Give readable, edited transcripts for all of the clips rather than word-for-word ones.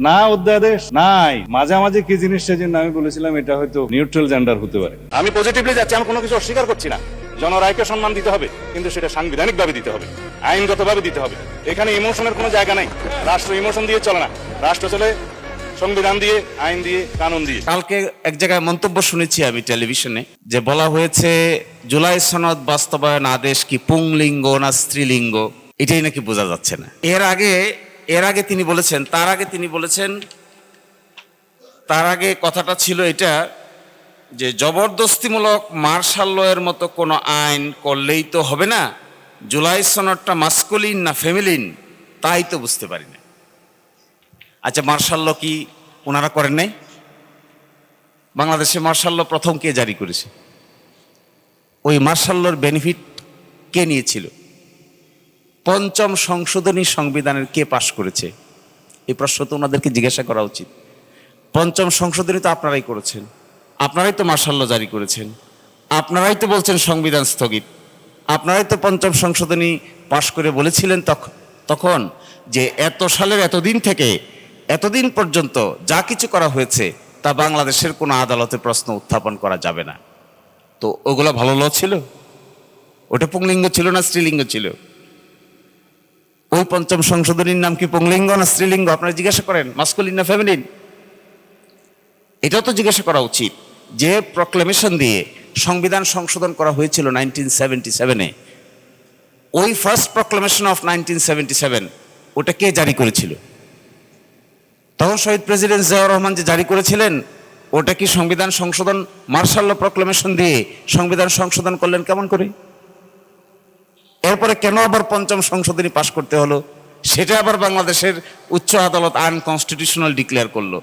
না, অধ্যাদেশ নাই। মাঝামাঝি কি জিনিস সেজন্য আমি বলেছিলাম এটা হয়তো নিউট্রাল জেন্ডার হতে পারে। আমি পজিটিভলি যাচ্ছি, আমি কোনো কিছু অস্বীকার করছি না। জনরায়কে সম্মান দিতে হবে, কিন্তু সেটা সাংবিধানিকভাবে দিতে হবে, আইনগতভাবে দিতে হবে। এখানে ইমোশনের কোনো জায়গা নাই। রাষ্ট্র ইমোশন দিয়ে চলে না, রাষ্ট্র চলে সংবিধান দিয়ে, আইন দিয়ে, কানুন দিয়ে। কালকে এক জায়গায় মন্তব্য শুনেছি আমি টেলিভিশনে, যে বলা হয়েছে জুলাই সনদ বাস্তবায়ন আদেশ কি পুংলিঙ্গ না স্ত্রীলিঙ্গ এটাই নাকি বোঝা যাচ্ছে না। এর আগে তিনি বলেছেন, তার আগে কথাটা ছিল এটা যে জবরদস্তিমূলক মার্শাল ল এর মতো কোনো আইন করলেই তো হবে না, জুলাই সনদটা মাস্কুলিন না ফেমিলিন তাই তো বুঝতে পারি না। আচ্ছা, মার্শাল ল কি ওনারা করেন নাই? বাংলাদেশে মার্শাল ল প্রথম কে জারি করেছে? ওই মার্শাল লর বেনিফিট কে নিয়েছিল? পঞ্চম সংশোধনী সংবিধানের কে পাশ করেছে? এই প্রশ্ন তো ওনাদেরকে জিজ্ঞাসা করা উচিত। পঞ্চম সংশোধনী তো আপনারাই করেছেন, আপনারাই তো মার্শাল ল জারি করেছেন, আপনারাই তো বলছেন সংবিধান স্থগিত, আপনারাই তো পঞ্চম সংশোধনী পাশ করে বলেছিলেন তখন যে এত সালের এতদিন থেকে এতদিন পর্যন্ত যা কিছু করা হয়েছে তা বাংলাদেশের কোনো আদালতে প্রশ্ন উত্থাপন করা যাবে না। তো ওগুলো ভালো ল ছিল? ওটা পুংলিঙ্গ ছিল না স্ত্রীলিঙ্গ ছিল? ওই পঞ্চম সংশোধনীর নাম কি পুংলিঙ্গ না স্ত্রীলিঙ্গ? আপনারা জিজ্ঞাসা করেন, মাস্কুলিন না ফেমিনিন? এটাও তো জিজ্ঞাসা করা উচিত। যে প্রক্লেমেশন দিয়ে সংবিধান সংশোধন করা হয়েছিল 1977-এ, ওই ফার্স্ট প্রক্লেমেশন অফ 1977 ওটা কে জারি করেছিল? তখন শহীদ প্রেসিডেন্ট জিয়াউর রহমান যে জারি করেছিলেন, ওটা কি সংবিধান সংশোধন মার্শাল ল প্রক্লেমেশন দিয়ে সংবিধান সংশোধন করলেন কেমন করে? এরপরে কেন আবার পঞ্চম সংশোধনী পাশ করতে হলো? সেটা আবার বাংলাদেশের উচ্চ আদালত আনকনস্টিটিউশনাল ডিক্লেয়ার করলো।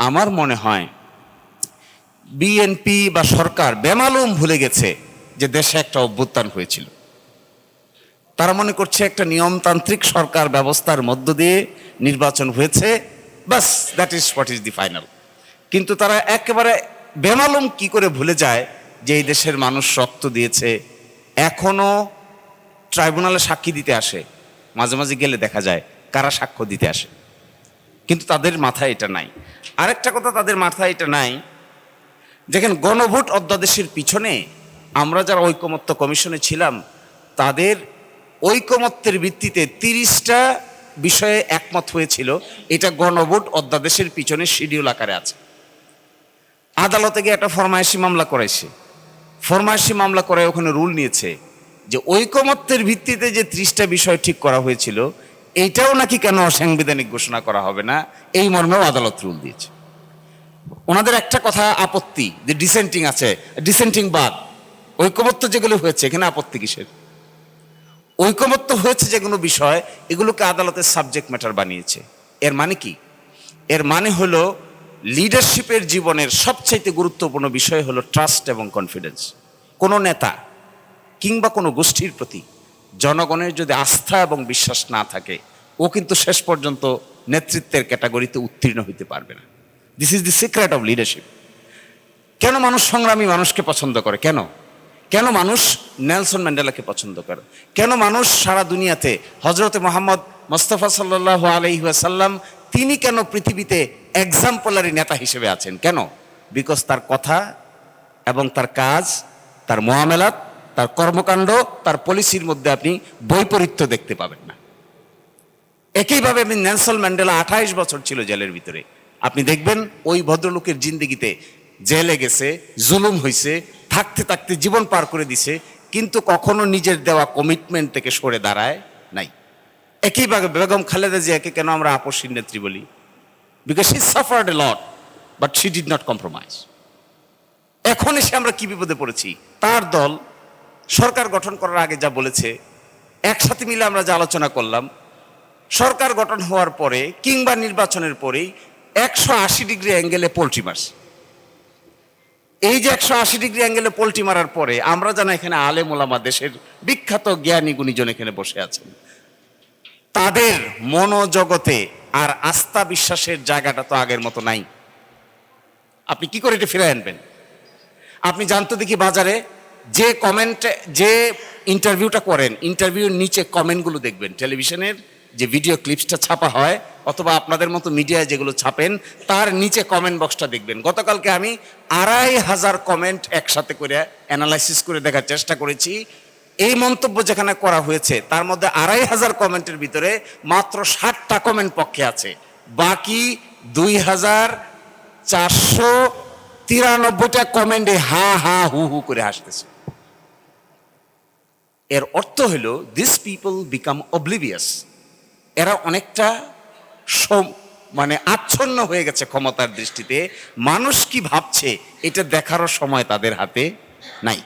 আমার মনে হয় বিএনপি বা সরকার বেমালুম ভুলে গেছে যে দেশে একটা অভ্যুত্থান হয়েছিল। তারা মনে করছে একটা নিয়মতান্ত্রিক সরকার ব্যবস্থার মধ্য দিয়ে নির্বাচন হয়েছে, বাস that is what is the final. কিন্তু তারা একেবারে বেমালুম কি করে ভুলে যায় যে এই দেশের মানুষ রক্ত দিয়েছে। এখনো ট্রাইব্যুনালে সাক্ষী দিতে আসে, মাঝে মাঝে গেলে দেখা যায় কারা সাক্ষ্য দিতে আসে, কিন্তু তাদের মাথায় এটা নাই। আরেকটা কথা, তাদের মাথায় এটা নাই, যেখানে গণভোট অধ্যাদেশের পিছনে আমরা যারা ঐকমত্য কমিশনে ছিলাম, তাদের ঐকমত্যের ভিত্তিতে 30টা বিষয়ে একমত হয়েছিল। এটা গণভোট অধ্যাদেশের পিছনে শিডিউল আকারে আছে। আদালতে গিয়ে একটা ফরমায়েশি মামলা করেছে, ফরমায়েশি মামলা করে ওখানে রুল নিয়েছে যে ঐকমত্যের ভিত্তিতে যে 30টা বিষয় ঠিক করা হয়েছিল, এইটাও নাকি কেন অসাংবিধানিক ঘোষণা করা হবে না, এই মর্মেও আদালত রুল দিয়েছে। ওনাদের একটা কথা আপত্তি, যে ডিসেন্টিং আছে, ডিসেন্টিং বাদ, ঐকমত্য যেগুলো হয়েছে এখানে আপত্তি কিসের? ঐকমত্য হয়েছে যেগুলো বিষয়, এগুলোকে আদালতের সাবজেক্ট ম্যাটার বানিয়েছে। এর মানে কি? এর মানে হলো লিডারশিপের জীবনের সবচাইতে গুরুত্বপূর্ণ বিষয় হলো ট্রাস্ট এবং কনফিডেন্স। কোনো নেতা কিংবা কোনো গোষ্ঠীর প্রতি জনগণের যদি আস্থা এবং বিশ্বাস না থাকে, ও কিন্তু শেষ পর্যন্ত নেতৃত্বের ক্যাটাগরিতে উত্তীর্ণ হইতে পারবে না। This is the secret of leadership. কেন মানুষ সংগ্রামী মানুষকে পছন্দ করে? কেন মানুষ নেলসন ম্যান্ডেলাকে পছন্দ করে? কেন মানুষ সারা দুনিয়াতে হজরতে মোহাম্মদ মোস্তফা সাল্লাল্লাহু আলাইহি ওয়াসাল্লাম, তিনি কেন পৃথিবীতে এক্সাম্পলারি নেতা হিসেবে আছেন? কেন? বিকজ তার কথা এবং তার কাজ, তার মুআমালাত, তার কর্মকাণ্ড, তার পলিসির মধ্যে আপনি বৈপরীত্য দেখতে পাবেন না। একইভাবে নেলসন ম্যান্ডেলা 28 বছর ছিল জেলের ভিতরে। আপনি দেখবেন ওই ভদ্রলোকের জিন্দেগিতে জেলে গেছে, জুলুম হয়েছে, থাকতে থাকতে জীবন পার করে দিছে, কিন্তু কখনো নিজের দেওয়া কমিটমেন্ট থেকে সরে দাঁড়ায় নাই। একইভাবে বেগম খালেদা জিয়াকে কেন আমরা আপসীর নেত্রী বলি? Because she suffered A lot but she did not compromise. এখন এসে আমরা কি বিপদে পড়েছি? তার দল সরকার গঠন করার আগে যা বলেছে, একসাথে মিলে আমরা যা আলোচনা করলাম, সরকার গঠন হওয়ার পরে কিংবা নির্বাচনের পরেই 180 ডিগ্রি অ্যাঙ্গেলে পোল্ট্রি মারছে। এই যে 180 ডিগ্রি অ্যাঙ্গেলে পোল্ট্রি মারার পরে আমরা জানা এখানে আলেম ওলামা, দেশের বিখ্যাত জ্ঞানী গুণীজন এখানে বসে আছেন, তাদের মনোজগতে আর আস্থা বিশ্বাসের জায়গাটা তো আগের মতো নাই। আপনি কি করে এটা ফিরে আনবেন? আপনি জানতো দেখি বাজারে যে কমেন্টে, যে ইন্টারভিউটা করেন, ইন্টারভিউর নিচে কমেন্টগুলো দেখবেন, টেলিভিশনের যে ভিডিও ক্লিপসটা ছাপা হয় অথবা আপনাদের মতো মিডিয়ায় যেগুলো ছাপেন তার নিচে কমেন্ট বক্সটা দেখবেন। গতকালকে আমি 2500 কমেন্ট একসাথে করে অ্যানালাইসিস করে দেখার চেষ্টা করেছি। এই মন্তব্য যেখানে করা হয়েছে তার মধ্যে 2500 কমেন্টের ভিতরে মাত্র 60টা কমেন্ট পক্ষে আছে, বাকি 2493টা কমেন্টে হা হা হু হু করে হাসতেছে। এর অর্থ হলো দিস পিপল বিকাম অবলিভিয়াস। এরা অনেকটা মানে আচ্ছন্ন হয়ে গেছে ক্ষমতার দৃষ্টিতে। মানুষ কি ভাবছে এটা দেখারও সময় তাদের হাতে নাই।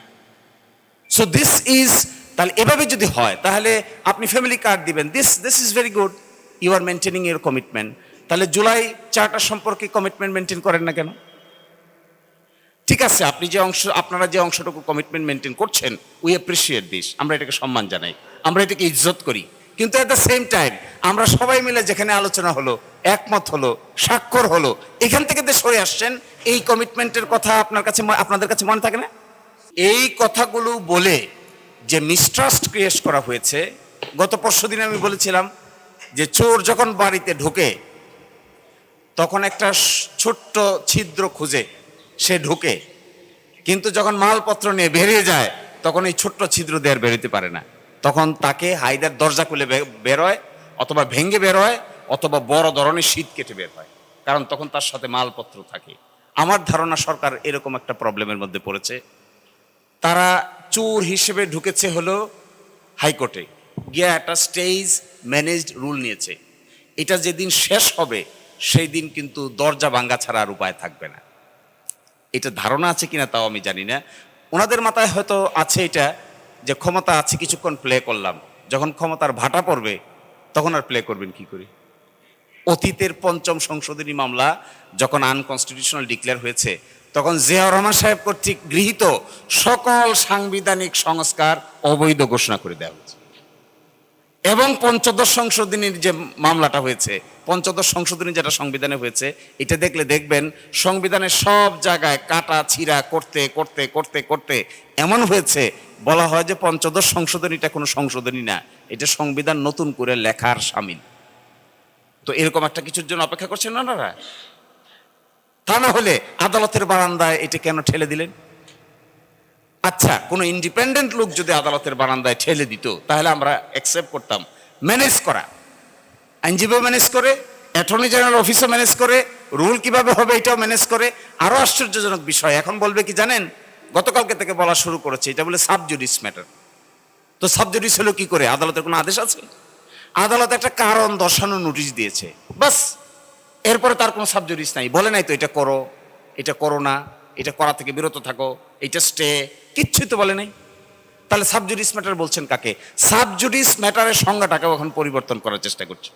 সো দিস ইজ, তাহলে এভাবে যদি হয় তাহলে আপনি ফ্যামিলি কার্ড দিবেন, this is very good, you are maintaining your commitment. তাহলে জুলাই চার্টার সম্পর্কে কমিটমেন্ট মেনটেন করেন না কেন? ঠিক আছে, আপনারা যে অংশটুকু কমিটমেন্ট মেনটেন করছেন, উই অ্যাপ্রিসিয়েট দিস, আমরা এটাকে সম্মান জানাই, আমরা এটাকে ইজ্জত করি। কিন্তু অ্যাট দ্য সেম টাইম আমরা সবাই মিলে যেখানে আলোচনা হলো, একমত হলো, স্বাক্ষর হলো, এখান থেকে যে সরে আসছেন, এই কমিটমেন্টের কথা আপনাদের কাছে মনে থাকে না? এই কথাগুলো বলে যে মিসট্রাস্ট ক্রিয়েট করা হয়েছে, গত পরশুদিন আমি বলেছিলাম যে চোর যখন বাড়িতে ঢোকে তখন একটা ছোট্ট ছিদ্র খুঁজে সে ঢোকে, কিন্তু যখন মালপত্র নিয়ে বেরিয়ে যায় তখন এই ছোট্ট ছিদ্র দিয়ে আর বেরোতে পারে না। তখন তাকে হাইদার দরজা খুলে বেরোয়, অথবা ভেঙ্গে বেরোয়, অথবা বড় ধরনের শীত কেটে বের হয়, কারণ তখন তার সাথে মালপত্র থাকে। আমার ধারণা সরকার এরকম একটা প্রবলেমের মধ্যে পড়েছে। তারা চোর হিসেবে ঢুকেছে হলো হাইকোর্টে গিয়ে একটা স্টেজ ম্যানেজড রুল নিয়েছে। এটা যেদিন শেষ হবে সেই দিন কিন্তু দরজা ভাঙ্গা ছাড়া আর উপায় থাকবে না। এটা ধারণা আছে কিনা তাও আমি জানি না, ওনাদের মাথায় হয়তো আছে এটা যে ক্ষমতা আছে, কিছুক্ষণ প্লে করলাম, যখন ক্ষমতার ভাটা পড়বে তখন আর প্লে করবেন কি করে? অতীতের ৫ম সংশোধনী মামলা যখন আনকনস্টিটিউশনাল ডিক্লেয়ার হয়েছে তখন জিয়াউর রহমান সাহেব কর্তৃক গৃহীত সকল সাংবিধানিক সংস্কার অবৈধ ঘোষণা করে দেওয়া হয়েছে। এবং পঞ্চদশ সংশোধনীর যে মামলাটা হয়েছে, পঞ্চদশ সংশোধনী যেটা সংবিধানে হয়েছে, এটা দেখবেন সংবিধানের সব জায়গায় কাটা ছিঁড়া করতে করতে করতে করতে এমন হয়েছে, বলা হয় যে পঞ্চদশ সংশোধনীটা কোনো সংশোধনী না, এটা সংবিধান নতুন করে লেখার শামিল। তো এরকম একটা কিছুর জন্য অপেক্ষা করছেন ওনারা? তা না হলে আদালতের বারান্দায় এটা কেন ঠেলে দিলেন? আচ্ছা, কোনো ইন্ডিপেন্ডেন্ট লোক যদি আদালতের বারান্দায় ঠেলে দিত তাহলে আমরা অ্যাকসেপ্ট করতাম। ম্যানেজ করা, আইনজীবীও ম্যানেজ করে, অ্যাটর্নি জেনারেল অফিসও ম্যানেজ করে, রুল কিভাবে হবে এটাও ম্যানেজ করে। আরো আশ্চর্যজনক বিষয়, এখন বলবে কি জানেন, গতকালকে থেকে বলা শুরু করেছে, এটা বলে সাবজুডিস ম্যাটার। তো সাবজুডিস হলো কি করে? আদালতের কোনো আদেশ আছে? আদালত একটা কারণ দর্শানোর নোটিশ দিয়েছে, বাস, এরপরে তার কোনো সাবজুডিস নাই, বলে নাই তো এটা করো, এটা করো না, এটা করা থেকে বিরত থাকো, এটা স্টে, কিচ্ছুই তো বলে নাই। তাহলে সাবজুডিস ম্যাটার বলছেন কাকে? সাবজুডিস ম্যাটারের সংজ্ঞাটাকেও এখন পরিবর্তন করার চেষ্টা করছে।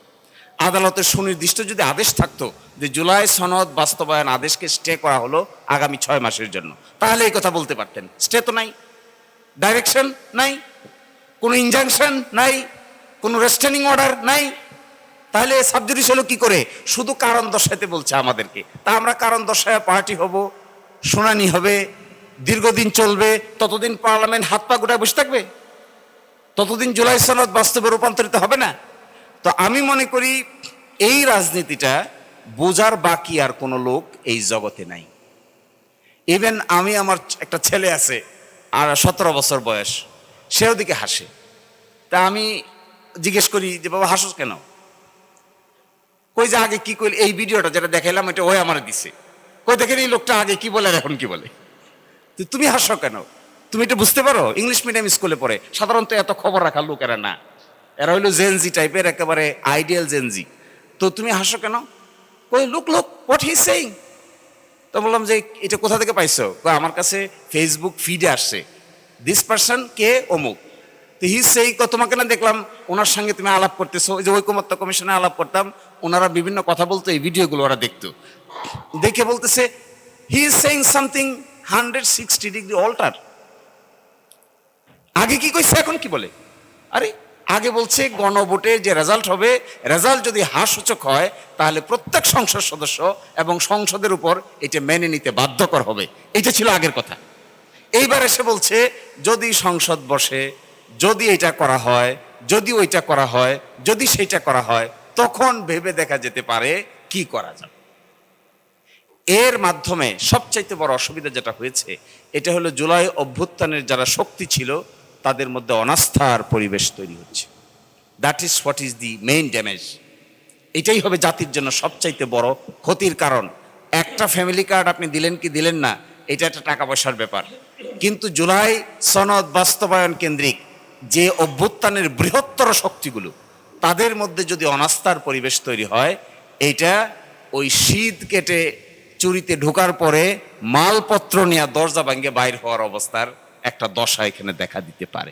আদালতের সুনির্দিষ্ট যদি আদেশ থাকতো যে জুলাই সনদ বাস্তবায়ন আদেশকে স্টে করা হলো আগামী 6 মাসের জন্য, তাহলে এই কথা বলতে পারতেন। স্টে তো নাই, ডাইরেকশন নাই, কোনো ইনজাংশন নাই, কোনো রেস্টেনিং অর্ডার নাই, তাহলে সাবজুডিস হলো কি করে? শুধু কারণ দর্শাইতে বলছে আমাদেরকে। তা আমরা কারণ দর্শায় পার্টি হব, শুনানি হবে, দীর্ঘদিন চলবে, ততদিন পার্লামেন্ট হাত পা গোটায় বসে থাকবে, ততদিন জুলাই সনদ বাস্তবে রূপান্তরিত হবে না। তো আমি মনে করি এই রাজনীতিটা বোঝার বাকি আর কোনো লোক এই জগতে নাই। ইভেন আমার একটা ছেলে আছে, আর 17 বছর বয়স, সেও দিকে হাসে। তা আমি জিজ্ঞেস করি যে বাবা হাসোস কেন? কই যে আগে কি কইল, এই ভিডিওটা যেটা দেখাইলাম এটা ওই আমার দিছে। কই দেখেন এই লোকটা আগে কি বলে আর এখন কি বলে। তুমি হাসো কেন? তুমি এটা বুঝতে পারো? ইংলিশ মিডিয়াম স্কুলে পড়ে, সাধারণত এত খবর রাখার লোক এরা না, এরা হইলো জেনজি টাইপের, একেবারে আইডিয়াল জেনজি। তো তুমি হাসো কেন? কই লুক হোয়াট হি সেইং। তো বললাম যে এটা কোথা থেকে পাইছো? আমার কাছে ফেসবুক ফিডে আসছে, দিস পারসন কে অমুক। তো হি সেই, তোমাকে না দেখলাম ওনার সঙ্গে তুমি আলাপ করতেছো, ওই যে ঐকমত্য কমিশনে আলাপ করতাম, ওনারা বিভিন্ন কথা বলতো, এই ভিডিওগুলো ওরা দেখতো, দেখে বলতেছে he is saying something 160 degree alter. আগে কি কইছে এখন কি বলে? আরে আগে বলছে গণভোটে যে রেজাল্ট হবে, রেজাল্ট যদি হাস্যসূচক হয় তাহলে প্রত্যেক সংসদ সদস্য এবং সংসদের উপর এটা মেনে নিতে বাধ্যকর হবে, এটা ছিল আগের কথা। এইবার এসে বলছে যদি সংসদ বসে, যদি এটা করা হয়, যদি ওইটা করা হয়, যদি সেইটা করা হয়, তখন ভেবে দেখা যেতে পারে কি করা যাবে। এর মাধ্যমে সবচাইতে বড় অসুবিধা যেটা হয়েছে, এটা হলো জুলাই অভ্যুত্থানের যারা শক্তি ছিল তাদের মধ্যে অনাস্থার পরিবেশ তৈরি হচ্ছে। That is what is the main damage. এটাই হবে জাতির জন্য সবচাইতে বড় ক্ষতির কারণ। একটা ফ্যামিলি কার্ড আপনি দিলেন কি দিলেন না, এটা একটা টাকা পয়সার ব্যাপার, কিন্তু জুলাই সনদ বাস্তবায়ন কেন্দ্রিক যে অভ্যুত্থানের বৃহত্তর শক্তিগুলো, তাদের মধ্যে যদি অনাস্থার পরিবেশ তৈরি হয়, এইটা ওই শীত কেটে চুরিতে ঢোকার পরে মালপত্র নিয়ে দরজা ভাঙে বাইর হওয়ার অবস্থার একটা দশা এখানে দেখা দিতে পারে।